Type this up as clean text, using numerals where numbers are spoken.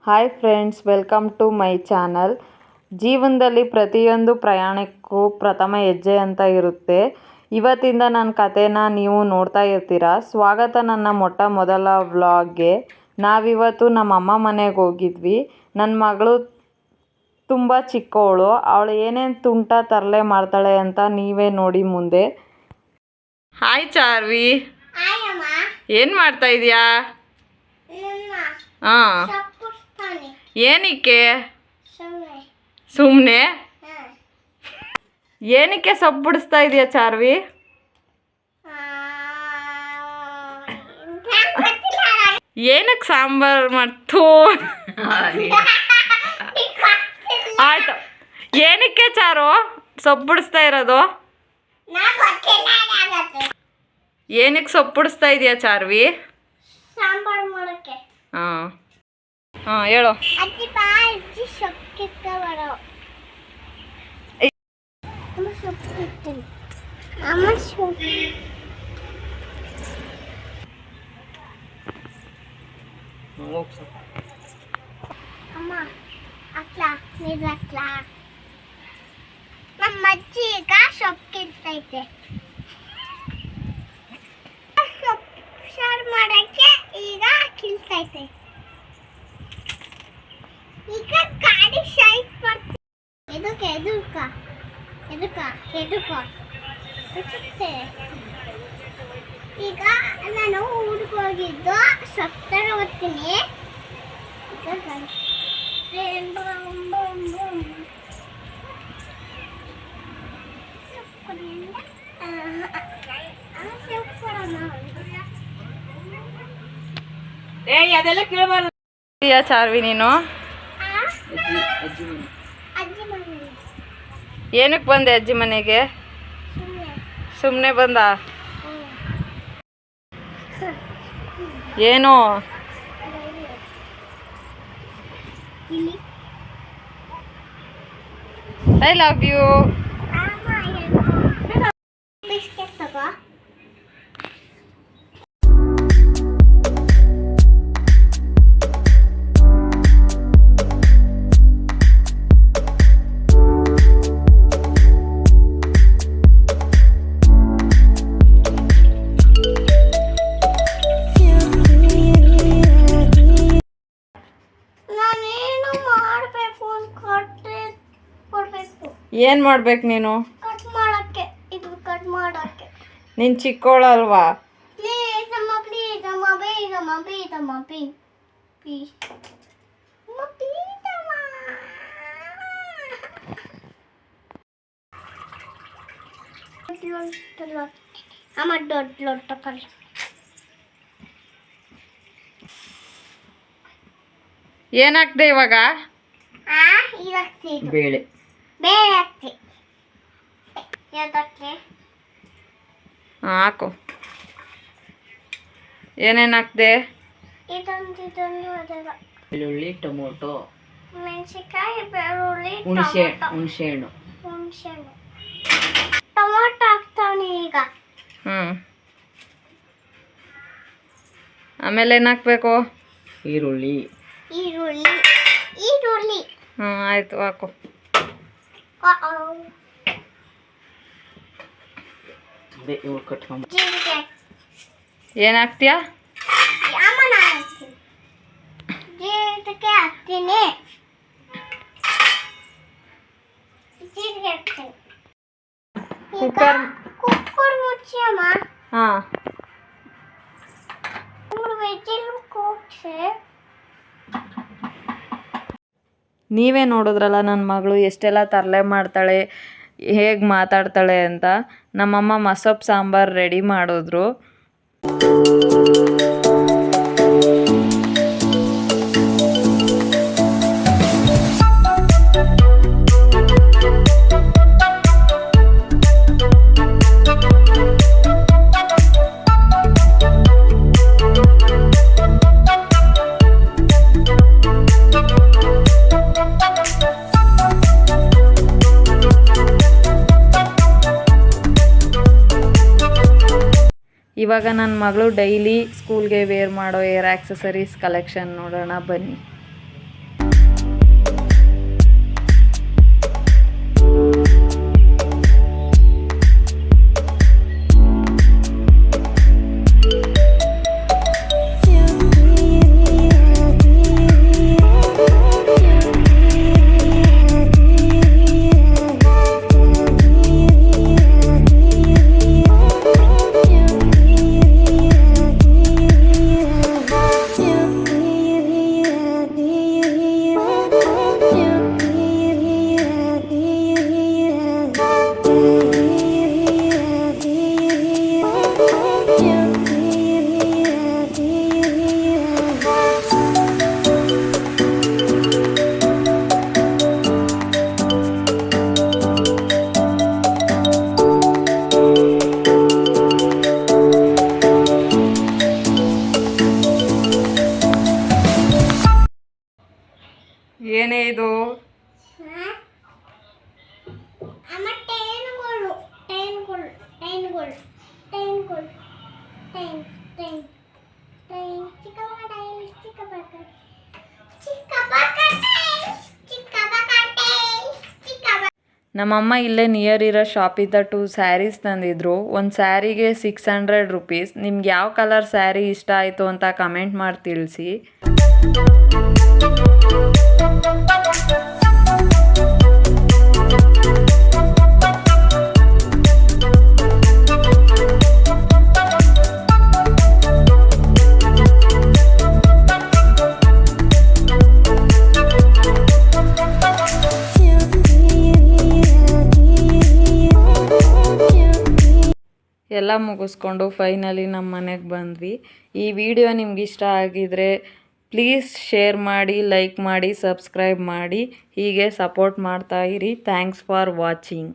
Hi friends, welcome to my channel. ಜೀವನದಲ್ಲಿ ಪ್ರತಿಯೊಂದು ಪ್ರಯಾಣಕ್ಕೂ ಪ್ರಥಮ ಹೆಜ್ಜೆ ಅಂತ ಇರುತ್ತೆ. ಇವತ್ತಿಂದ ನನ್ನ ಕಥೆನ ನೀವು ನೋಡ್ತಾ ಇರ್ತೀರಾ. ಸ್ವಾಗತ ನನ್ನ ಮೊಟ್ಟ ಮೊದಲ ವ್ಲಾಗ್ಗೆ. ನಾವಿವತ್ತು ನಮ್ಮ ಅಮ್ಮ ಮನೆಗೆ ಹೋಗಿದ್ವಿ. ನನ್ನ ಮಗಳು ತುಂಬ ಚಿಕ್ಕವಳು. ಅವಳು ಏನೇನು ತುಂಟ ತರಲೆ ಮಾಡ್ತಾಳೆ ಅಂತ ನೀವೇ ನೋಡಿ ಮುಂದೆ. ಹಾಯ್ ಚಾರ್ವಿ, ಏನು ಮಾಡ್ತಾ ಇದೀಯಾ? ಹಾಂ, ಏನಕ್ಕೆ ಸುಮ್ಮನೆ ಏನಕ್ಕೆ ಸೊಪ್ಪು ಬಿಡಿಸ್ತಾ ಇದೆಯಾ ಚಾರ್ವಿ? ಏನಕ್ಕೆ ಸಾಂಬಾರು ಮಾಡ್ತು? ಆಯ್ತು, ಏನಕ್ಕೆ ಚಾರು ಸೊಪ್ಪು ಬಿಡಿಸ್ತಾ ಇರೋದು? ಏನಕ್ಕೆ ಸೊಪ್ಪು ಬಿಡಿಸ್ತಾ ಇದೆಯಾ ಚಾರ್ವಿ? ಹಾಂ ಹಾಂ, ಹೇಳು. ನಮ್ಮ ಅಜ್ಜಿ ಈಗ ಸೊಪ್ಪು ಕಿತ್ತೈತೆ. ಸೊಪ್ಪು ಸಾರು ಮಾಡಕ್ಕೆ ಈಗ ಕಿಲ್ತೈತೆ. ಈಗ ಗಾಡಿ ಸೈಡ್ ಬರ್ತೀವಿ. ಈಗ ನಾನು ಊರಿಗೆ ಹೋಗಿದ್ದು ಸೊಪ್ಪು ಓದ್ತೀನಿ. ಅದೆಲ್ಲ ಕೇಳಬಾರ್ದು ಚಾರ್ವಿ. ನೀನು ಏನಕ್ಕೆ ಬಂದೆ ಅಜ್ಜಿ ಮನೆಗೆ? ಸುಮ್ಮನೆ ಬಂದ? ಏನು ಐ ಲವ್ ಯು. ಏನು ಮಾಡ್ಬೇಕು ನೀನು? ಕಟ್ ಮಾಡಕ್ಕೆ. ಇದು ಕಟ್ ಮಾಡಕ್ಕೆ ನೀನು ಚಿಕ್ಕವಳಲ್ವಾ? ಪ್ಲೀಸ್ ಅಮ್ಮ, ಪ್ಲೀಸ್ ಅಮ್ಮ, ಪ್ಲೀಸ್ ಅಮ್ಮ, ಪ್ಲೀಸ್ ಅಮ್ಮ, ಪ್ಲೀಸ್ ಪ್ಲೀಸ್ ಅಮ್ಮ, ಪ್ಲೀಸ್ ಅಮ್ಮ. ಅಮ್ಮ ದೊಡ್ಡ ಲೊಟ್ಟ ಕಲಿ. ಏನಾಗ್ದೆ ಇವಾಗ? ಬೇಳೆ ಹಾಕ್ತಿ. ಯಾವ್ದಕ್ಕೆ? ಹಾಕು. ಏನೇನು ಹಾಕ್ದೆ? ಇದೊಂದು ಅದೆಲ್ಲ ಬೆಳ್ಳುಳ್ಳಿ, ಟೊಮೊಟೊ, ಮೆಣಸಿನ್ಕಾಯಿ, ಬೆಳ್ಳುಳ್ಳಿ, ಹುಣಸೆಹಣ್ಣು. ಟೊಮೊಟೊ ಹಾಕ್ತಾವನಿ ಈಗ. ಆಮೇಲೆ ಏನು ಹಾಕ್ಬೇಕು? ಈರುಳ್ಳಿ. ಆಯಿತು, ಹಾಕು. ಏನು ಹಾಕ್ತೀಯಾ? ಜೀರಿಗೆ ಹಾಕ್ತೀನಿ. ಕುಕ್ಕರ್ ಮುಚ್ಚಿ ಅಮ್ಮ. ಹಾಂ, 3 ವಿಜಿಲ್ ಕೂಗ್ಸಿ. ನೀವೇ ನೋಡಿದ್ರಲ್ಲ ನನ್ನ ಮಗಳು ಎಷ್ಟೆಲ್ಲ ತರಲೆ ಮಾಡ್ತಾಳೆ, ಹೇಗೆ ಮಾತಾಡ್ತಾಳೆ ಅಂತ. ನಮ್ಮಮ್ಮ ಮಸೊಪ್ಪು ಸಾಂಬಾರು ರೆಡಿ ಮಾಡಿದ್ರು. ಇವಾಗ ನನ್ನ ಮಗಳು ಡೈಲಿ ಸ್ಕೂಲ್ಗೆ ವೇರ್ ಮಾಡೋ ಏರ್ ಆಕ್ಸೆಸರೀಸ್ ಕಲೆಕ್ಷನ್ ನೋಡೋಣ ಬನ್ನಿ. ಏನೇ ಇದು? ಅಮ್ಮ ಟೈನ್ಗಳು ಟೈನ್ಗಳು ಟೈನ್ಗಳು ಟೈನ್ಗಳು ಟೈನ್ ಟೈನ್ ಟೈನ್ ಚಿಕ್ಕಬಕ್ಕ ಟೈನ್ ಚಿಕ್ಕಬಕ್ಕ ಚಿಕ್ಕಬಕ್ಕ ಟೈನ್ ಚಿಕ್ಕಬಕ್ಕ ಟೈನ್ ಚಿಕ್ಕಬಕ್ಕ. ನಮ್ಮಮ್ಮ ಇಲ್ಲೇ ನಿಯರ್ ಇರೋ ಶಾಪಿಂದ 2 ಸ್ಯಾರೀಸ್ ತಂದಿದ್ರು. ಒಂದು ಸ್ಯಾರಿಗೆ 600 ರುಪೀಸ್. ನಿಮ್ಗೆ ಯಾವ ಕಲರ್ ಸ್ಯಾರಿ ಇಷ್ಟ ಆಯಿತು ಅಂತ ಕಮೆಂಟ್ ಮಾಡಿ ತಿಳಿಸಿ. ಎಲ್ಲ ಮುಗಿಸ್ಕೊಂಡು ಫೈನಲಿ ನಮ್ಮ ಮನೆಗೆ ಬಂದ್ವಿ. ಈ ವಿಡಿಯೋ ನಿಮ್ಗೆ ಇಷ್ಟ ಆಗಿದ್ರೆ ಪ್ಲೀಸ್ ಶೇರ್ ಮಾಡಿ, ಲೈಕ್ ಮಾಡಿ, ಸಬ್ಸ್ಕ್ರೈಬ್ ಮಾಡಿ. ಹೀಗೆ ಸಪೋರ್ಟ್ ಮಾಡ್ತಾ ಇರಿ. Thanks for watching.